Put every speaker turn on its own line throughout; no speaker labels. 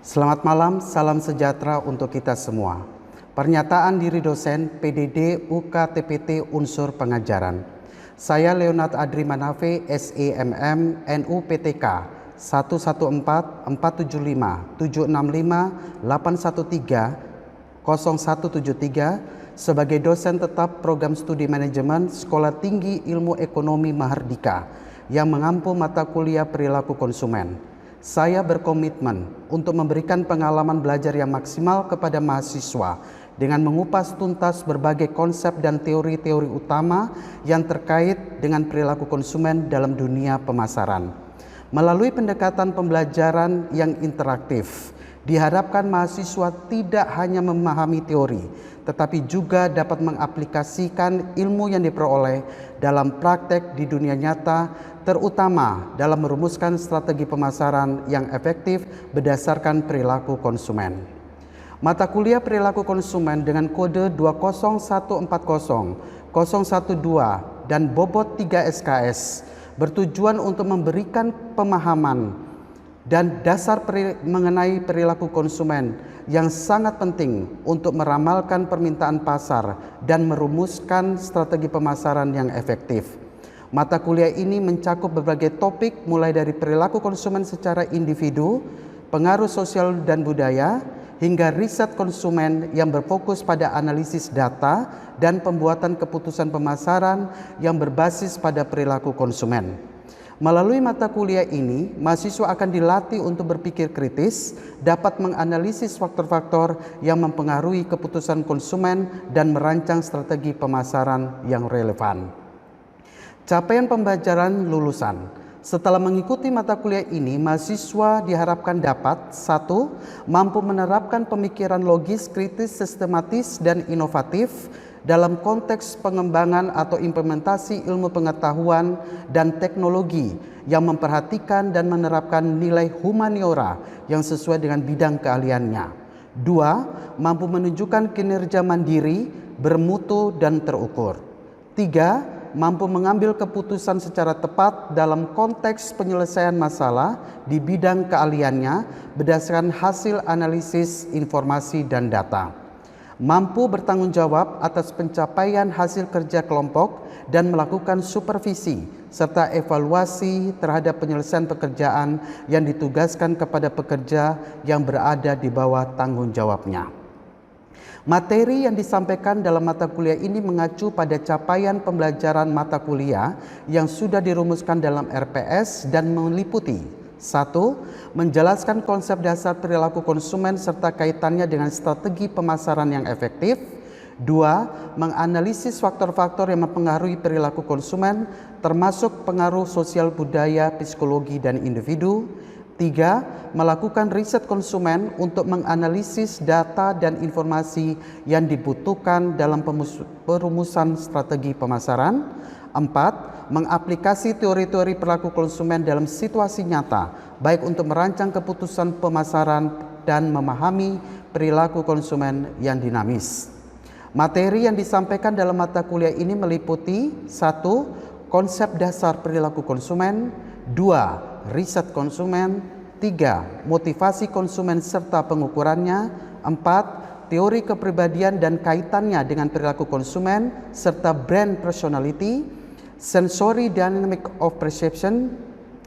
Selamat malam, salam sejahtera untuk kita semua. Pernyataan diri dosen PDD UKTPT Unsur Pengajaran. Saya Leonard Adri Manafe, SEMM NU PTK 11446576581300173 sebagai dosen tetap program studi manajemen Sekolah Tinggi Ilmu Ekonomi Mahardika yang mengampu mata kuliah perilaku konsumen. Saya berkomitmen untuk memberikan pengalaman belajar yang maksimal kepada mahasiswa dengan mengupas tuntas berbagai konsep dan teori-teori utama yang terkait dengan perilaku konsumen dalam dunia pemasaran. Melalui pendekatan pembelajaran yang interaktif, diharapkan mahasiswa tidak hanya memahami teori, tetapi juga dapat mengaplikasikan ilmu yang diperoleh dalam praktek di dunia nyata, terutama dalam merumuskan strategi pemasaran yang efektif berdasarkan perilaku konsumen. Mata kuliah perilaku konsumen dengan kode 20140-012 dan bobot 3 SKS bertujuan untuk memberikan pemahaman dan dasar mengenai perilaku konsumen yang sangat penting untuk meramalkan permintaan pasar dan merumuskan strategi pemasaran yang efektif. Mata kuliah ini mencakup berbagai topik mulai dari perilaku konsumen secara individu, pengaruh sosial dan budaya, hingga riset konsumen yang berfokus pada analisis data dan pembuatan keputusan pemasaran yang berbasis pada perilaku konsumen. Melalui mata kuliah ini, mahasiswa akan dilatih untuk berpikir kritis, dapat menganalisis faktor-faktor yang mempengaruhi keputusan konsumen dan merancang strategi pemasaran yang relevan. Capaian pembelajaran lulusan. Setelah mengikuti mata kuliah ini, mahasiswa diharapkan dapat 1. Mampu menerapkan pemikiran logis, kritis, sistematis, dan inovatif dalam konteks pengembangan atau implementasi ilmu pengetahuan dan teknologi yang memperhatikan dan menerapkan nilai humaniora yang sesuai dengan bidang keahliannya. 2. Mampu menunjukkan kinerja mandiri, bermutu, dan terukur. 3. Mampu mengambil keputusan secara tepat dalam konteks penyelesaian masalah di bidang keahliannya berdasarkan hasil analisis informasi dan data. Mampu bertanggung jawab atas pencapaian hasil kerja kelompok dan melakukan supervisi serta evaluasi terhadap penyelesaian pekerjaan yang ditugaskan kepada pekerja yang berada di bawah tanggung jawabnya. Materi yang disampaikan dalam mata kuliah ini mengacu pada capaian pembelajaran mata kuliah yang sudah dirumuskan dalam RPS dan meliputi 1. Menjelaskan konsep dasar perilaku konsumen serta kaitannya dengan strategi pemasaran yang efektif. 2. Menganalisis faktor-faktor yang mempengaruhi perilaku konsumen termasuk pengaruh sosial budaya, psikologi, dan individu. 3. Melakukan riset konsumen untuk menganalisis data dan informasi yang dibutuhkan dalam perumusan strategi pemasaran. 4. Mengaplikasi teori-teori perilaku konsumen dalam situasi nyata, baik untuk merancang keputusan pemasaran dan memahami perilaku konsumen yang dinamis. Materi yang disampaikan dalam mata kuliah ini meliputi 1. Konsep dasar perilaku konsumen. 2. Riset konsumen. 3. Motivasi konsumen serta pengukurannya. 4. Teori kepribadian dan kaitannya dengan perilaku konsumen serta brand personality. Sensory dynamic of perception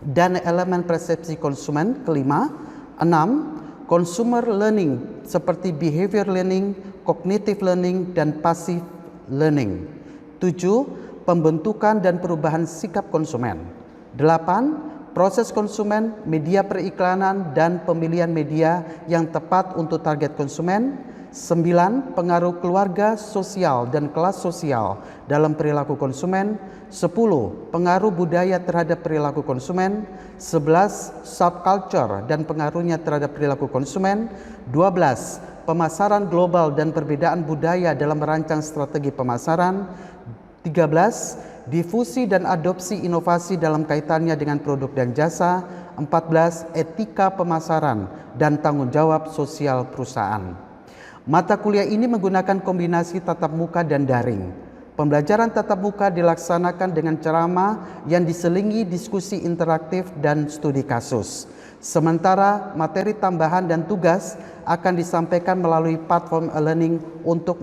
dan elemen persepsi konsumen. 5. 6. Consumer learning seperti behavior learning, cognitive learning, dan passive learning. 7. Pembentukan dan perubahan sikap konsumen. 8. Proses konsumen, media periklanan, dan pemilihan media yang tepat untuk target konsumen. 9. Pengaruh keluarga, sosial, dan kelas sosial dalam perilaku konsumen. 10. Pengaruh budaya terhadap perilaku konsumen. 11. Subculture dan pengaruhnya terhadap perilaku konsumen. 12. Pemasaran global dan perbedaan budaya dalam merancang strategi pemasaran. 13. Difusi dan adopsi inovasi dalam kaitannya dengan produk dan jasa. 14. Etika pemasaran dan tanggung jawab sosial perusahaan. Mata kuliah ini menggunakan kombinasi tatap muka dan daring. Pembelajaran tatap muka dilaksanakan dengan ceramah yang diselingi diskusi interaktif dan studi kasus. Sementara materi tambahan dan tugas akan disampaikan melalui platform e-learning untuk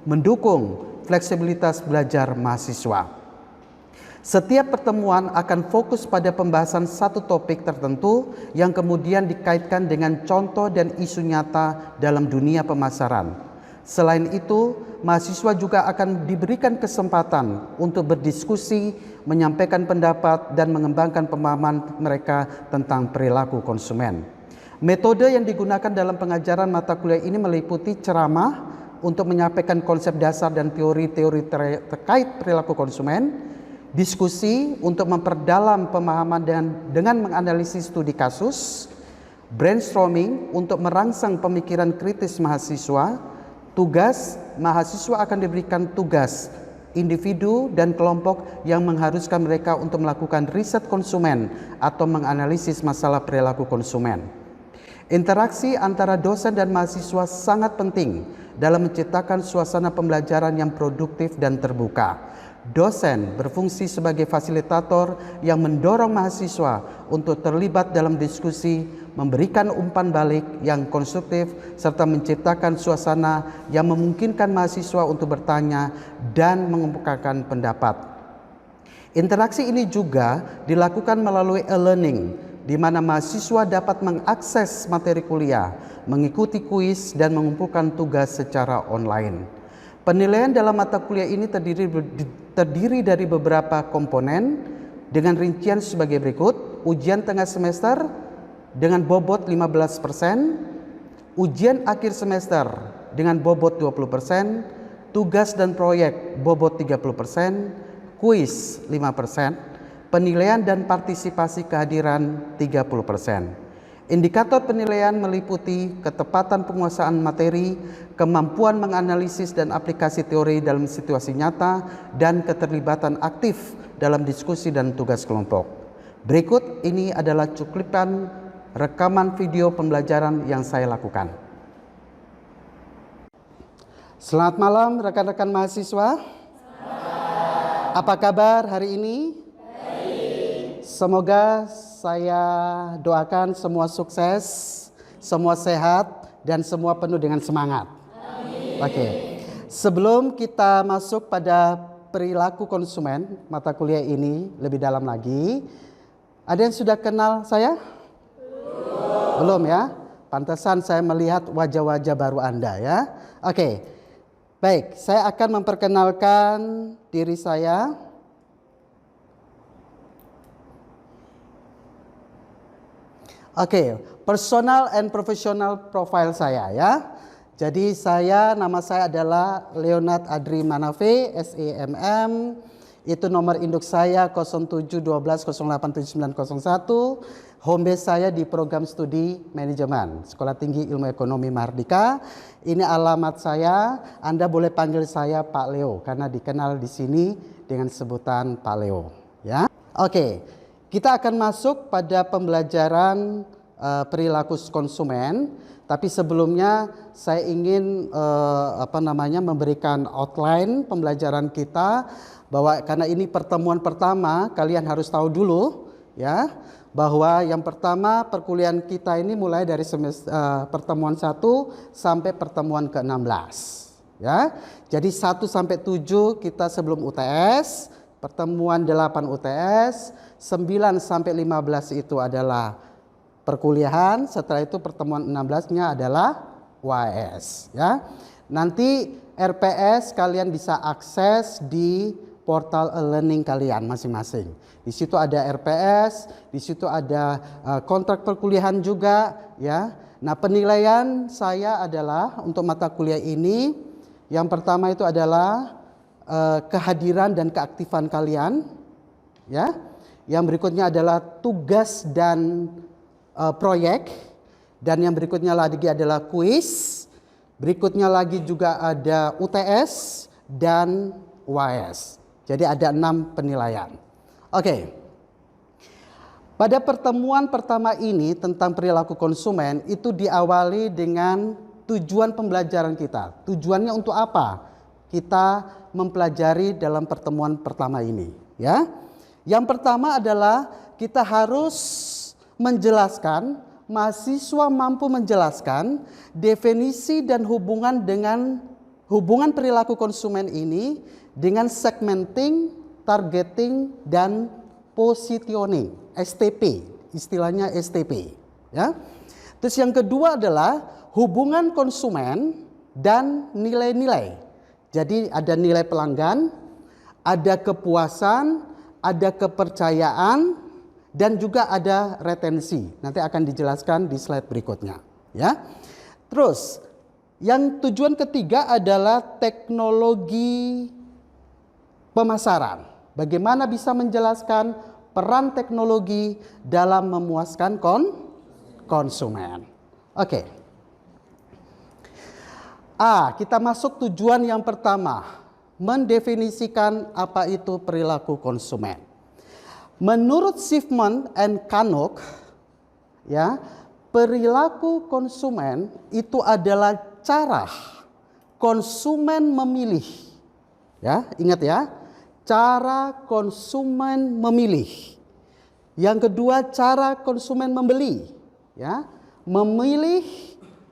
mendukung fleksibilitas belajar mahasiswa. Setiap pertemuan akan fokus pada pembahasan satu topik tertentu yang kemudian dikaitkan dengan contoh dan isu nyata dalam dunia pemasaran. Selain itu, mahasiswa juga akan diberikan kesempatan untuk berdiskusi, menyampaikan pendapat, dan mengembangkan pemahaman mereka tentang perilaku konsumen. Metode yang digunakan dalam pengajaran mata kuliah ini meliputi ceramah untuk menyampaikan konsep dasar dan teori-teori terkait perilaku konsumen, diskusi untuk memperdalam pemahaman dengan menganalisis studi kasus, brainstorming untuk merangsang pemikiran kritis mahasiswa. Tugas, mahasiswa akan diberikan tugas individu dan kelompok yang mengharuskan mereka untuk melakukan riset konsumen atau menganalisis masalah perilaku konsumen. Interaksi antara dosen dan mahasiswa sangat penting dalam menciptakan suasana pembelajaran yang produktif dan terbuka. Dosen berfungsi sebagai fasilitator yang mendorong mahasiswa untuk terlibat dalam diskusi, memberikan umpan balik yang konstruktif, serta menciptakan suasana yang memungkinkan mahasiswa untuk bertanya dan mengemukakan pendapat. Interaksi ini juga dilakukan melalui e-learning, di mana mahasiswa dapat mengakses materi kuliah, mengikuti kuis, dan mengumpulkan tugas secara online. Penilaian dalam mata kuliah ini terdiri dari beberapa komponen dengan rincian sebagai berikut: ujian tengah semester dengan bobot 15%, ujian akhir semester dengan bobot 20%, tugas dan proyek bobot 30%, kuis 5%, penilaian dan partisipasi kehadiran 30%. Indikator penilaian meliputi ketepatan penguasaan materi, kemampuan menganalisis dan aplikasi teori dalam situasi nyata, dan keterlibatan aktif dalam diskusi dan tugas kelompok. Berikut ini adalah cuplikan rekaman video pembelajaran yang saya lakukan. Selamat malam rekan-rekan mahasiswa. Apa kabar hari ini? Semoga saya doakan semua sukses, semua sehat, dan semua penuh dengan semangat. Oke. Sebelum kita masuk pada perilaku konsumen mata kuliah ini lebih dalam lagi, ada yang sudah kenal saya? Belum ya? Pantesan saya melihat wajah-wajah baru Anda ya. Oke. Baik, saya akan memperkenalkan diri saya. Oke, personal and professional profile saya ya. Jadi nama saya adalah Leonard Adri Manafe, SEMM. Itu nomor induk saya 0712087901. Home base saya di program studi manajemen Sekolah Tinggi Ilmu Ekonomi Mahardika. Ini alamat saya. Anda boleh panggil saya Pak Leo karena dikenal di sini dengan sebutan Pak Leo ya. Oke. Kita akan masuk pada pembelajaran perilaku konsumen, tapi sebelumnya saya ingin memberikan outline pembelajaran kita, bahwa karena ini pertemuan pertama, kalian harus tahu dulu ya, bahwa yang pertama perkuliahan kita ini mulai dari pertemuan 1 sampai pertemuan ke-16 ya. Jadi 1 sampai 7 kita sebelum UTS, pertemuan 8 UTS, 9 sampai 15 itu adalah perkuliahan, setelah itu pertemuan 16-nya adalah UAS ya. Nanti RPS kalian bisa akses di portal e-learning kalian masing-masing. Di situ ada RPS, di situ ada kontrak perkuliahan juga ya. Nah, penilaian saya adalah untuk mata kuliah ini, yang pertama itu adalah kehadiran dan keaktifan kalian ya. Yang berikutnya adalah tugas dan proyek, dan yang berikutnya lagi adalah kuis. Berikutnya lagi juga ada UTS dan UAS. Jadi ada 6 penilaian. Oke. Pada pertemuan pertama ini tentang perilaku konsumen itu diawali dengan tujuan pembelajaran kita. Tujuannya untuk apa? kita mempelajari dalam pertemuan pertama ini, ya. Yang pertama adalah kita harus menjelaskan, mahasiswa mampu menjelaskan definisi dan hubungan perilaku konsumen ini dengan segmenting, targeting, dan positioning, STP, istilahnya STP, ya. Terus yang kedua adalah hubungan konsumen dan nilai-nilai. Jadi ada nilai pelanggan, ada kepuasan, ada kepercayaan, dan juga ada retensi. Nanti akan dijelaskan di slide berikutnya, ya. Terus yang tujuan ketiga adalah teknologi pemasaran. Bagaimana bisa menjelaskan peran teknologi dalam memuaskan konsumen. Oke. Kita masuk tujuan yang pertama, mendefinisikan apa itu perilaku konsumen. Menurut Shipman and Kanook, ya, perilaku konsumen itu adalah cara konsumen memilih. Ya, ingat ya, cara konsumen memilih. Yang kedua, cara konsumen membeli. Ya, memilih,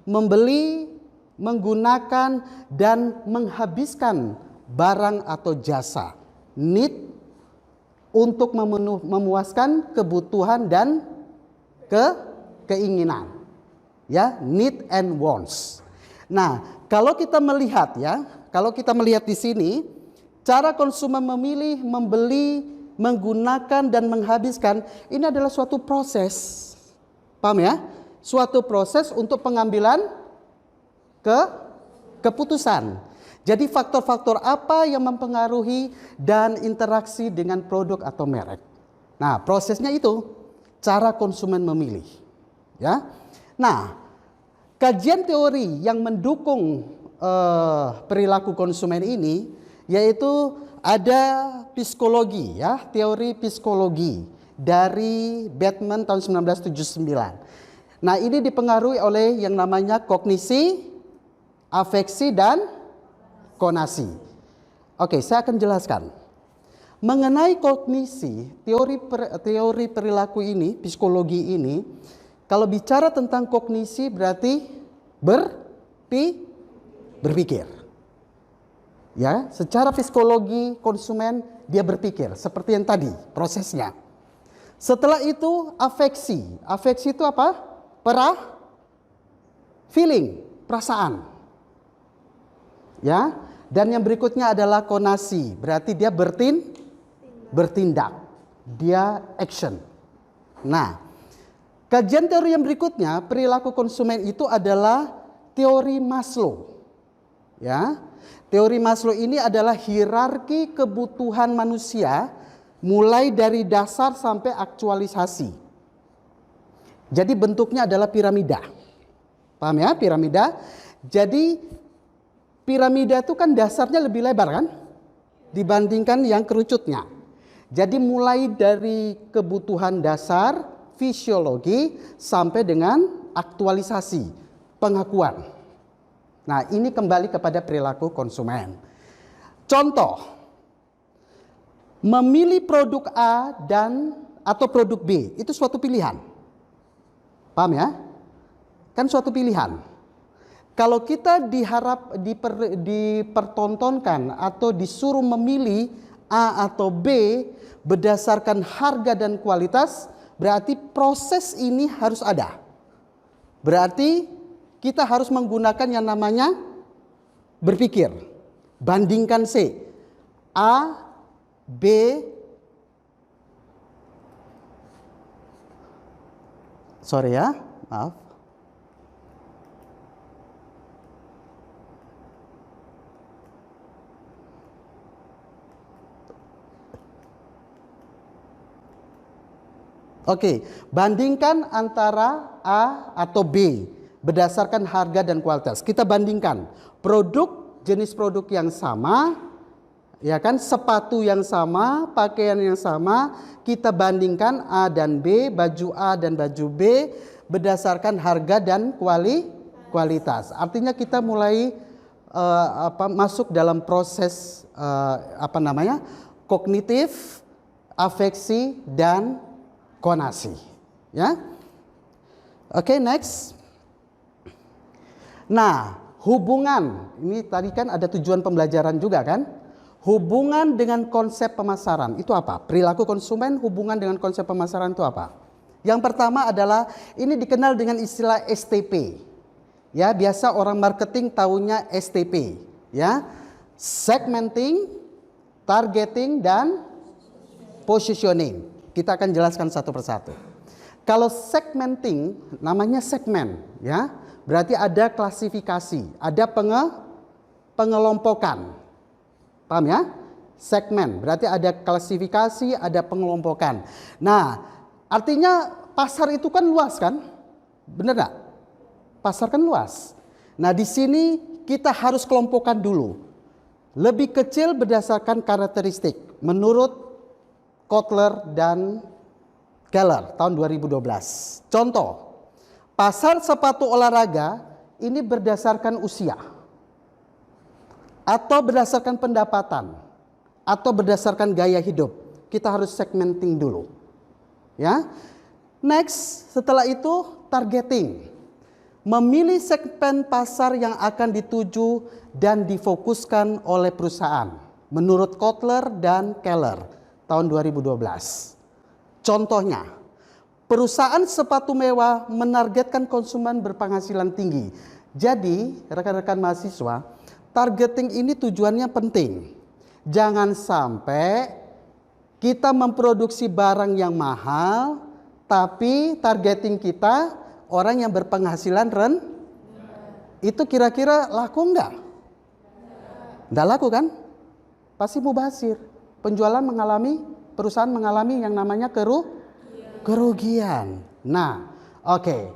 membeli, menggunakan dan menghabiskan barang atau jasa, need untuk memuaskan kebutuhan dan keinginan, ya, need and wants. Nah, kalau kita melihat di sini, cara konsumen memilih, membeli, menggunakan dan menghabiskan ini adalah suatu proses, paham ya? Suatu proses untuk pengambilan keputusan. Jadi faktor-faktor apa yang mempengaruhi dan interaksi dengan produk atau merek. Nah, prosesnya itu cara konsumen memilih, ya. Nah, kajian teori yang mendukung perilaku konsumen ini yaitu ada psikologi, ya, teori psikologi dari Bateman tahun 1979. Nah, ini dipengaruhi oleh yang namanya kognisi, afeksi, dan konasi. Oke, saya akan jelaskan. Mengenai kognisi, teori perilaku ini, psikologi ini, kalau bicara tentang kognisi berarti berpikir. Ya, secara psikologi konsumen dia berpikir seperti yang tadi prosesnya. Setelah itu afeksi. Afeksi itu apa? Feeling, perasaan. Ya, dan yang berikutnya adalah konasi, berarti dia bertindak, dia action. Nah, kajian teori yang berikutnya perilaku konsumen itu adalah teori Maslow. Ya, teori Maslow ini adalah hierarki kebutuhan manusia mulai dari dasar sampai aktualisasi. Jadi bentuknya adalah piramida. Paham ya, piramida? Jadi piramida itu kan dasarnya lebih lebar kan dibandingkan yang kerucutnya. Jadi mulai dari kebutuhan dasar, fisiologi sampai dengan aktualisasi, pengakuan. Nah, ini kembali kepada perilaku konsumen. Contoh, memilih produk A atau produk B itu suatu pilihan. Paham ya? Kan suatu pilihan. Kalau kita dipertontonkan atau disuruh memilih A atau B berdasarkan harga dan kualitas, berarti proses ini harus ada. Berarti kita harus menggunakan yang namanya berpikir. Bandingkan C. A, B, sorry ya, maaf. Oke, bandingkan antara A atau B berdasarkan harga dan kualitas. Kita bandingkan produk, jenis produk yang sama, ya kan, sepatu yang sama, pakaian yang sama, kita bandingkan A dan B, baju A dan baju B berdasarkan harga dan kualitas. Artinya kita mulai masuk dalam proses kognitif, afeksi dan konasi. Ya, oke, next. Nah, hubungan ini tadi kan ada tujuan pembelajaran juga kan? Hubungan dengan konsep pemasaran itu apa? Perilaku konsumen hubungan dengan konsep pemasaran itu apa? Yang pertama adalah ini dikenal dengan istilah STP. Ya, biasa orang marketing tahunya STP, ya. Segmenting, targeting dan positioning. Kita akan jelaskan satu persatu. Kalau segmenting namanya segmen, ya. Berarti ada klasifikasi, ada pengelompokan. Paham ya? Segmen, berarti ada klasifikasi, ada pengelompokan. Nah, artinya pasar itu kan luas kan? Benar nggak? Pasar kan luas. Nah, di sini kita harus kelompokkan dulu. Lebih kecil berdasarkan karakteristik. Menurut Kotler dan Keller tahun 2012. Contoh, pasar sepatu olahraga ini berdasarkan usia. Atau berdasarkan pendapatan, atau berdasarkan gaya hidup. Kita harus segmenting dulu. Ya. Next, setelah itu targeting. Memilih segmen pasar yang akan dituju dan difokuskan oleh perusahaan. Menurut Kotler dan Keller tahun 2012. Contohnya, perusahaan sepatu mewah menargetkan konsumen berpenghasilan tinggi. Jadi, rekan-rekan mahasiswa, targeting ini tujuannya penting. Jangan sampai kita memproduksi barang yang mahal, tapi targeting kita orang yang berpenghasilan itu kira-kira laku enggak? Enggak laku kan? Pasti mubazir. Perusahaan mengalami yang namanya kerugian. Nah, oke.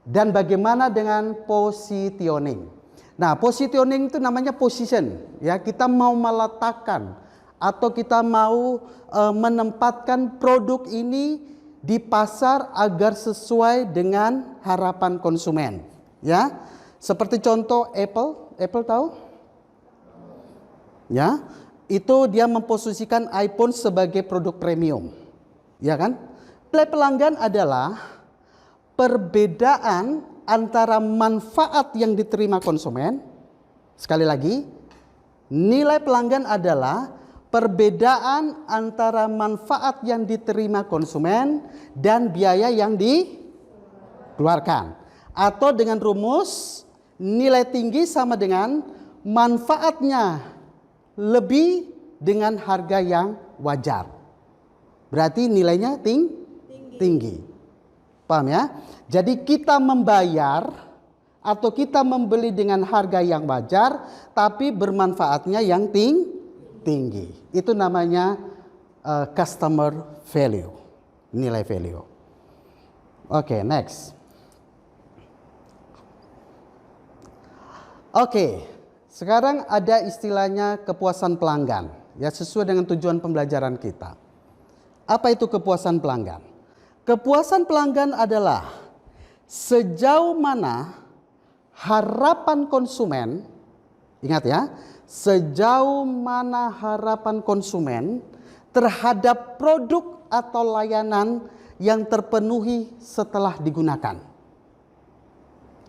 Dan bagaimana dengan positioning? Nah, positioning itu namanya position, ya. Kita mau meletakkan atau kita mau menempatkan produk ini di pasar agar sesuai dengan harapan konsumen, ya. Seperti contoh Apple tahu? Ya, itu dia memposisikan iPhone sebagai produk premium, ya kan? Nilai pelanggan adalah perbedaan antara manfaat yang diterima konsumen. Sekali lagi, nilai pelanggan adalah perbedaan antara manfaat yang diterima konsumen dan biaya yang dikeluarkan. Atau dengan rumus, nilai tinggi sama dengan manfaatnya lebih dengan harga yang wajar. Berarti nilainya tinggi. Paham ya? Jadi kita membayar atau kita membeli dengan harga yang wajar, tapi bermanfaatnya yang tinggi. Itu namanya customer value, nilai value. Oke, next. Oke, sekarang ada istilahnya kepuasan pelanggan, ya, sesuai dengan tujuan pembelajaran kita. Apa itu kepuasan pelanggan? Kepuasan pelanggan adalah sejauh mana harapan konsumen, ingat ya, sejauh mana harapan konsumen terhadap produk atau layanan yang terpenuhi setelah digunakan.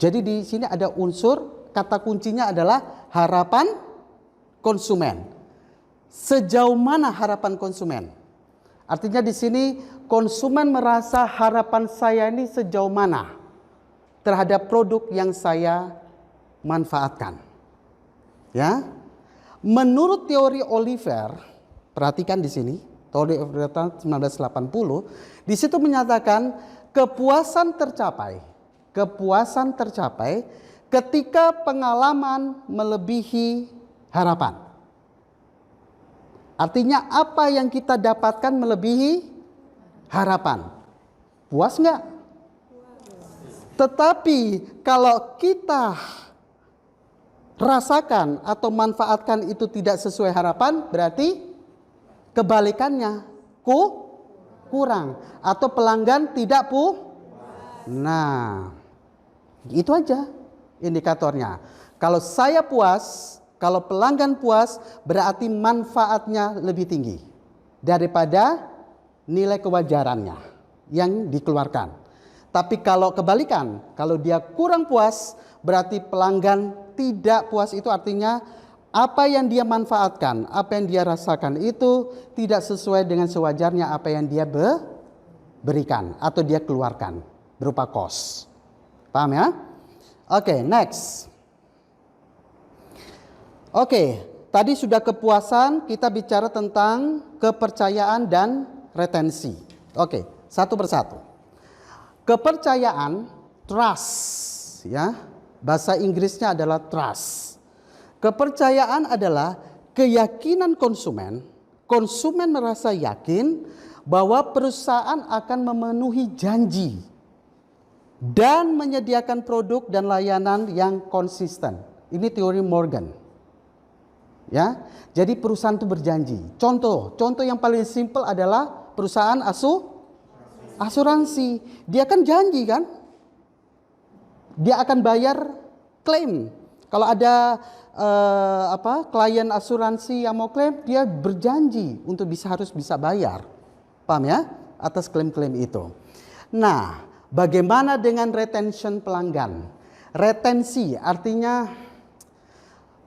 Jadi di sini ada unsur, kata kuncinya adalah harapan konsumen. Sejauh mana harapan konsumen? Artinya di sini konsumen merasa harapan saya ini sejauh mana terhadap produk yang saya manfaatkan. Ya. Menurut teori Oliver, perhatikan di sini, teori Oliver tahun 1980, di situ menyatakan kepuasan tercapai ketika pengalaman melebihi harapan. Artinya apa yang kita dapatkan melebihi harapan. Puas nggak? Tetapi kalau kita rasakan atau manfaatkan itu tidak sesuai harapan, berarti kebalikannya kurang atau pelanggan tidak Nah, itu aja indikatornya. Kalau saya puas, kalau pelanggan puas, berarti manfaatnya lebih tinggi daripada nilai kewajarannya yang dikeluarkan. Tapi kalau kebalikan, kalau dia kurang puas, berarti pelanggan tidak puas, itu artinya apa yang dia manfaatkan, apa yang dia rasakan itu tidak sesuai dengan sewajarnya apa yang dia berikan atau dia keluarkan berupa cost. Paham ya? Oke, next. Oke, tadi sudah kepuasan, kita bicara tentang kepercayaan dan retensi. Oke, satu persatu. Kepercayaan, trust, ya. Bahasa Inggrisnya adalah trust. Kepercayaan adalah keyakinan konsumen. Konsumen merasa yakin bahwa perusahaan akan memenuhi janji dan menyediakan produk dan layanan yang konsisten. Ini teori Morgan. Ya, jadi perusahaan itu berjanji. Contoh yang paling simpel adalah perusahaan asuransi. Dia kan janji kan, dia akan bayar klaim. Kalau ada klien asuransi yang mau klaim, dia berjanji untuk harus bisa bayar. Paham ya? Atas klaim-klaim itu. Nah, bagaimana dengan retention pelanggan? Retensi artinya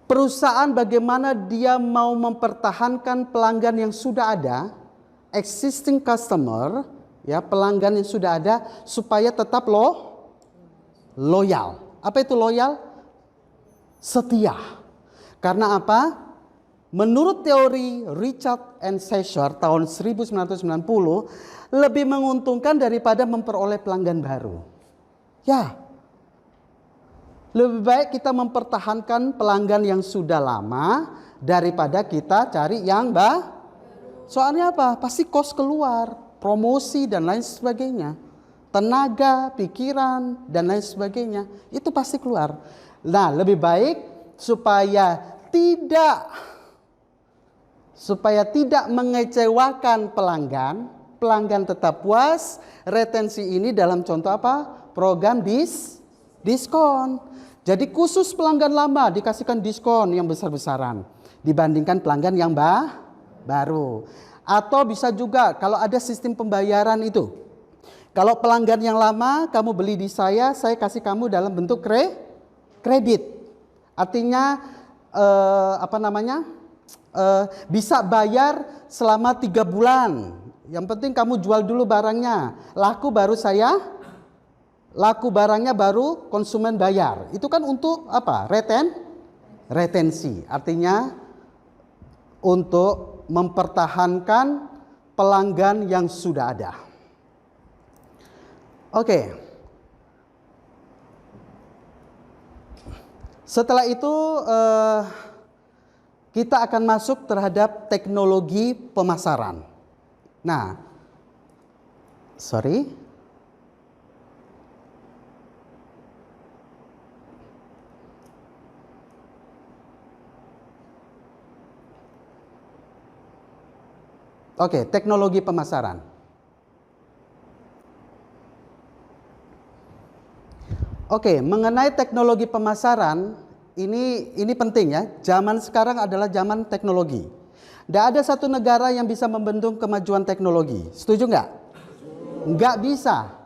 perusahaan bagaimana dia mau mempertahankan pelanggan yang sudah ada, existing customer, ya, pelanggan yang sudah ada supaya tetap loyal. Apa itu loyal? Setia. Karena apa? Menurut teori Richard and Schaefer tahun 1990, lebih menguntungkan daripada memperoleh pelanggan baru. Ya. Lebih baik kita mempertahankan pelanggan yang sudah lama daripada kita cari yang Soalnya apa? Pasti kos keluar, promosi dan lain sebagainya. Tenaga, pikiran dan lain sebagainya. Itu pasti keluar. Nah, lebih baik supaya tidak mengecewakan pelanggan, pelanggan tetap puas, retensi ini dalam contoh apa? Program diskon. Jadi khusus pelanggan lama dikasihkan diskon yang besar-besaran dibandingkan pelanggan yang baru. Atau bisa juga kalau ada sistem pembayaran itu. Kalau pelanggan yang lama kamu beli di saya kasih kamu dalam bentuk kredit. Artinya bisa bayar selama 3 bulan. Yang penting kamu jual dulu barangnya, laku barangnya baru konsumen bayar. Itu kan untuk apa? Retensi. Artinya untuk mempertahankan pelanggan yang sudah ada. Oke. Setelah itu kita akan masuk terhadap teknologi pemasaran. Nah, Oke, teknologi pemasaran. Oke, mengenai teknologi pemasaran, ini penting ya. Zaman sekarang adalah zaman teknologi. Tidak ada satu negara yang bisa membendung kemajuan teknologi. Setuju nggak? Nggak bisa.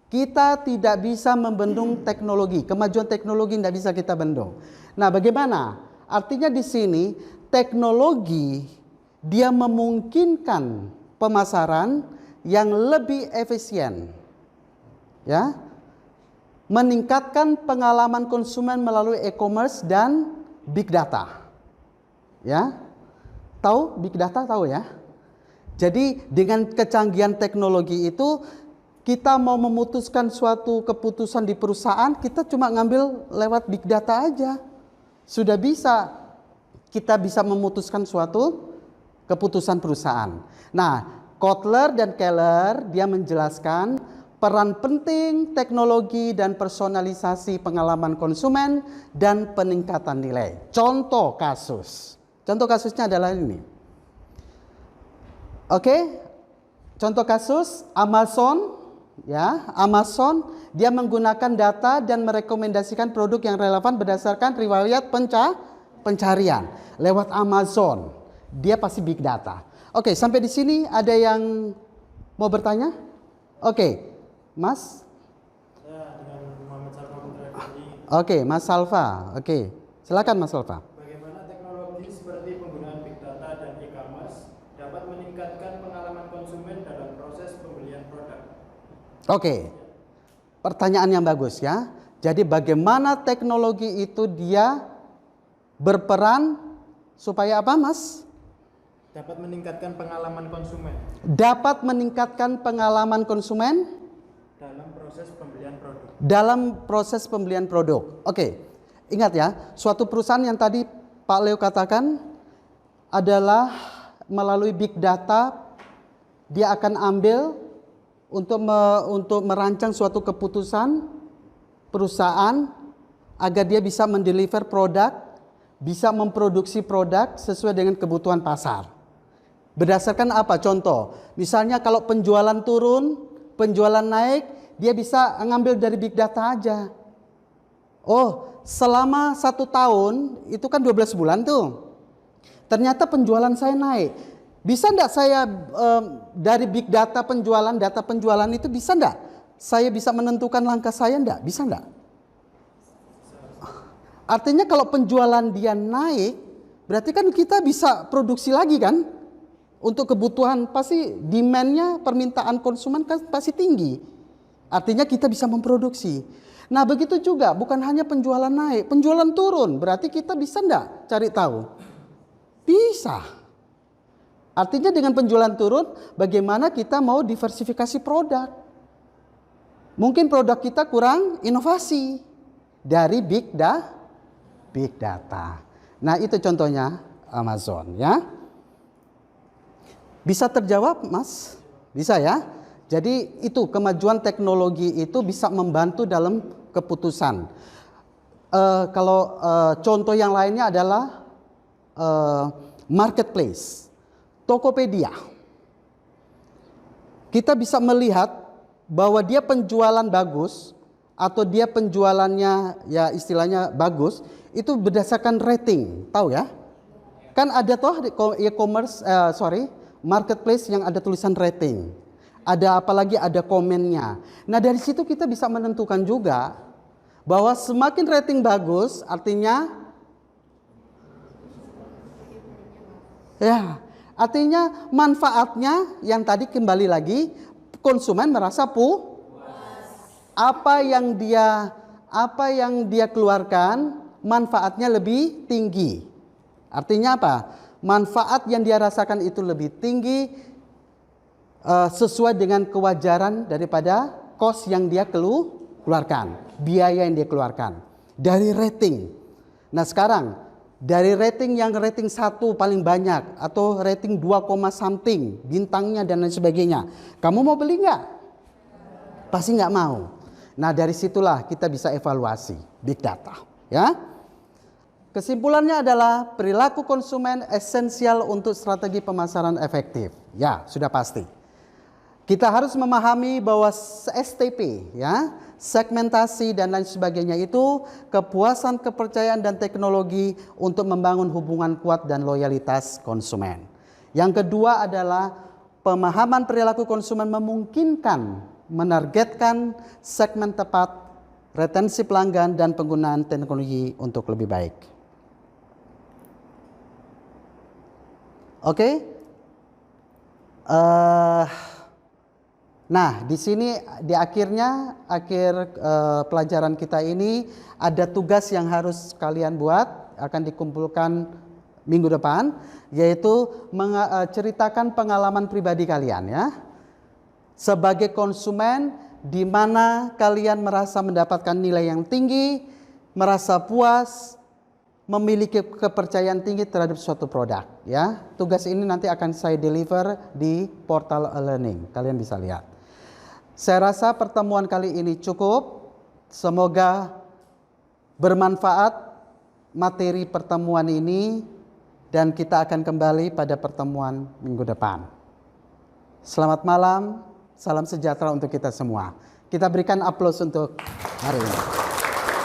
Kita tidak bisa membendung teknologi. Kemajuan teknologi tidak bisa kita bendung. Nah, bagaimana? Artinya di sini teknologi dia memungkinkan pemasaran yang lebih efisien. Ya. Meningkatkan pengalaman konsumen melalui e-commerce dan big data. Ya. Tahu big data, tahu ya? Jadi dengan kecanggihan teknologi itu kita mau memutuskan suatu keputusan di perusahaan, kita cuma ngambil lewat big data aja. Sudah bisa kita bisa memutuskan suatu keputusan perusahaan. Nah, Kotler dan Keller dia menjelaskan peran penting teknologi dan personalisasi pengalaman konsumen dan peningkatan nilai. Contoh kasusnya adalah ini. Oke, contoh kasus Amazon, ya, Amazon Dia menggunakan data dan merekomendasikan produk yang relevan berdasarkan riwayat pencarian lewat Amazon. Dia pasti big data. Oke, sampai di sini ada yang mau bertanya? Oke, Mas.
Ya, dengan Muhammad Salva Putra Diri.
Oke, Mas Salva. Oke, silakan Mas Salva.
Bagaimana teknologi seperti penggunaan big data dan e-commerce dapat meningkatkan pengalaman konsumen dalam proses pembelian produk?
Oke, pertanyaan yang bagus ya. Jadi bagaimana teknologi itu dia berperan supaya apa, Mas?
Dapat meningkatkan pengalaman konsumen
Dapat meningkatkan pengalaman konsumen
dalam proses pembelian produk.
dalam proses pembelian produk. Oke, ingat ya, suatu perusahaan yang tadi Pak Leo katakan adalah melalui big data dia akan ambil untuk merancang suatu keputusan perusahaan agar dia bisa mendeliver produk, bisa memproduksi produk sesuai dengan kebutuhan pasar. Berdasarkan apa? Contoh, misalnya kalau penjualan turun, penjualan naik, dia bisa ngambil dari big data aja. Oh, selama 1 tahun, itu kan 12 bulan tuh. Ternyata penjualan saya naik. Bisa enggak saya dari big data penjualan itu bisa enggak? Saya bisa menentukan langkah saya enggak? Bisa enggak? Artinya kalau penjualan dia naik, berarti kan kita bisa produksi lagi kan? Untuk kebutuhan pasti demand-nya, permintaan konsumen kan pasti tinggi. Artinya kita bisa memproduksi. Nah begitu juga bukan hanya penjualan naik, penjualan turun. Berarti kita bisa enggak cari tahu? Bisa. Artinya dengan penjualan turun bagaimana kita mau diversifikasi produk. Mungkin produk kita kurang inovasi dari big data. Nah itu contohnya Amazon ya. Bisa terjawab, Mas? Bisa ya? Jadi itu kemajuan teknologi itu bisa membantu dalam keputusan. Kalau contoh yang lainnya adalah marketplace, Tokopedia. Kita bisa melihat bahwa dia penjualan bagus atau dia penjualannya ya istilahnya bagus itu berdasarkan rating, tahu ya? Kan ada toh e-commerce, marketplace yang ada tulisan rating. Ada apalagi ada komennya. Nah dari situ kita bisa menentukan juga bahwa semakin rating bagus artinya artinya manfaatnya yang tadi kembali lagi konsumen merasa puas. Apa yang dia keluarkan manfaatnya lebih tinggi. Artinya apa? Manfaat yang dia rasakan itu lebih tinggi sesuai dengan kewajaran daripada cost yang dia keluarkan, biaya yang dia keluarkan dari rating. Nah sekarang dari rating yang rating 1 paling banyak atau rating 2, something bintangnya dan lain sebagainya, kamu mau beli nggak? Pasti nggak mau. Nah dari situlah kita bisa evaluasi big data ya. Kesimpulannya adalah perilaku konsumen esensial untuk strategi pemasaran efektif. Ya, sudah pasti. Kita harus memahami bahwa STP, ya, segmentasi dan lain sebagainya itu kepuasan, kepercayaan dan teknologi untuk membangun hubungan kuat dan loyalitas konsumen. Yang kedua adalah pemahaman perilaku konsumen memungkinkan menargetkan segmen tepat, retensi pelanggan dan penggunaan teknologi untuk lebih baik. Oke. Nah, di sini di akhir pelajaran kita ini ada tugas yang harus kalian buat, akan dikumpulkan minggu depan, yaitu ceritakan pengalaman pribadi kalian ya. Sebagai konsumen di mana kalian merasa mendapatkan nilai yang tinggi, merasa puas, memiliki kepercayaan tinggi terhadap suatu produk ya. Tugas ini nanti akan saya deliver di portal e-learning. Kalian bisa lihat. Saya rasa pertemuan kali ini cukup. Semoga bermanfaat materi pertemuan ini dan kita akan kembali pada pertemuan minggu depan. Selamat malam, salam sejahtera untuk kita semua. Kita berikan aplaus untuk hari ini.